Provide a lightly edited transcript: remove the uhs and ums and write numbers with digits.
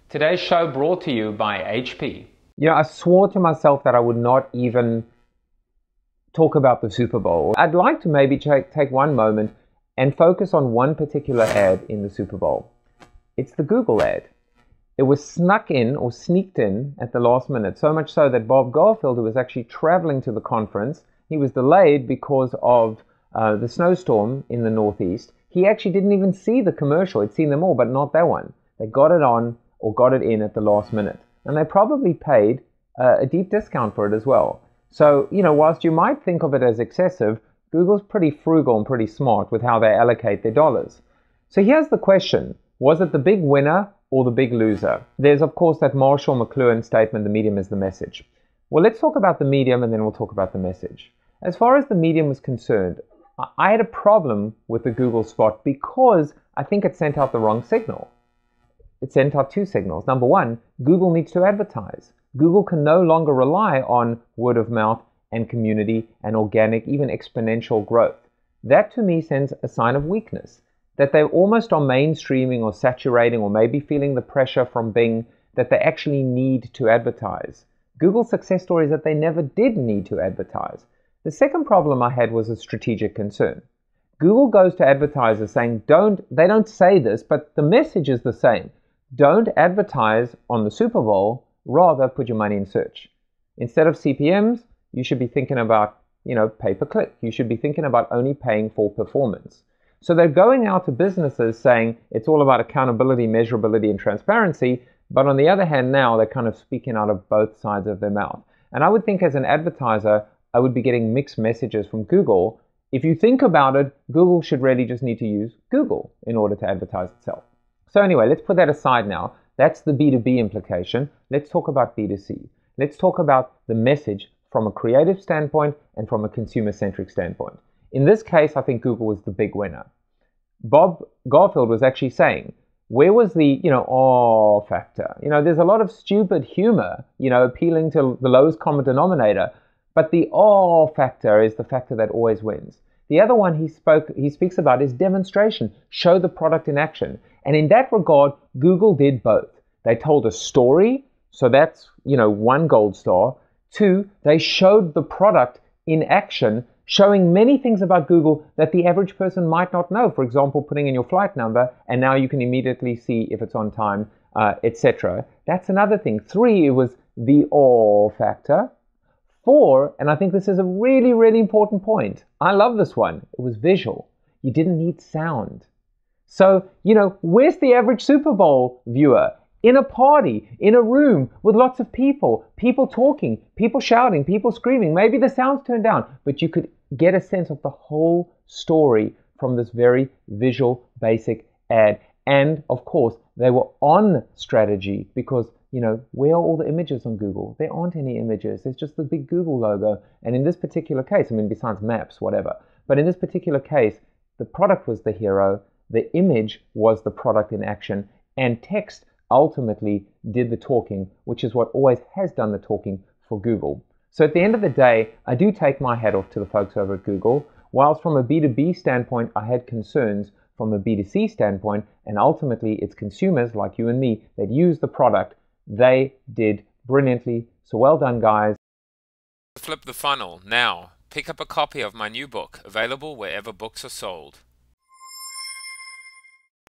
Today's show brought to you by HP. You know, I swore to myself that I would not even talk about the Super Bowl. I'd like to maybe take one moment and focus on one particular ad in the Super Bowl. It's the Google ad. It was snuck in or sneaked in at the last minute, so much so that Bob Garfield, who was actually traveling to the conference, he was delayed because of the snowstorm in the Northeast. He actually didn't even see the commercial. He'd seen them all, but not that one. They got it on or got it in at the last minute. And they probably paid a deep discount for it as well. So, you know, whilst you might think of it as excessive, Google's pretty frugal and pretty smart with how they allocate their dollars. So here's the question. Was it the big winner or the big loser? There's, of course, that Marshall McLuhan statement, the medium is the message. Well, let's talk about the medium and then we'll talk about the message. As far as the medium was concerned, I had a problem with the Google spot because I think it sent out the wrong signal. It sent out two signals. Number one, Google needs to advertise. Google can no longer rely on word of mouth and community and organic, even exponential growth. That to me sends a sign of weakness, that they almost are mainstreaming or saturating or maybe feeling the pressure from Bing that they actually need to advertise. Google's success story is that they never did need to advertise. The second problem I had was a strategic concern. Google goes to advertisers saying, they don't say this, but the message is the same. Don't advertise on the Super Bowl, rather put your money in search. Instead of CPMs, you should be thinking about, pay per click. You should be thinking about only paying for performance. So they're going out to businesses saying it's all about accountability, measurability, and transparency. But on the other hand, now they're kind of speaking out of both sides of their mouth. And I would think as an advertiser, I would be getting mixed messages from Google. If you think about it, Google should really just need to use Google in order to advertise itself. So anyway, let's put that aside now. That's the B2B implication. Let's talk about B2C. Let's talk about the message from a creative standpoint and from a consumer-centric standpoint. In this case, I think Google was the big winner. Bob Garfield was actually saying, where was the, awe factor? There's a lot of stupid humor, appealing to the lowest common denominator, but the awe factor is the factor that always wins. The other one he speaks about is demonstration. Show the product in action. And in that regard, Google did both. They told a story, so that's, one gold star. Two, they showed the product in action, showing many things about Google that the average person might not know. For example, putting in your flight number, and now you can immediately see if it's on time, etc. That's another thing. Three, it was the awe factor. Four, and I think this is a really, really important point. I love this one. It was visual. You didn't need sound. So, where's the average Super Bowl viewer? In a party, in a room with lots of people talking, people shouting, people screaming. Maybe the sound's turned down, but you could get a sense of the whole story from this very visual, basic ad. And of course, they were on strategy because where are all the images on Google? There aren't any images. There's just the big Google logo. And in this particular case, besides maps, whatever. But in this particular case, the product was the hero. The image was the product in action. And text ultimately did the talking, which is what always has done the talking for Google. So at the end of the day, I do take my hat off to the folks over at Google. Whilst from a B2B standpoint, I had concerns, from a B2C standpoint, and ultimately it's consumers like you and me that use the product. They did brilliantly. So well done, guys. Flip the funnel now. Pick up a copy of my new book, available wherever books are sold.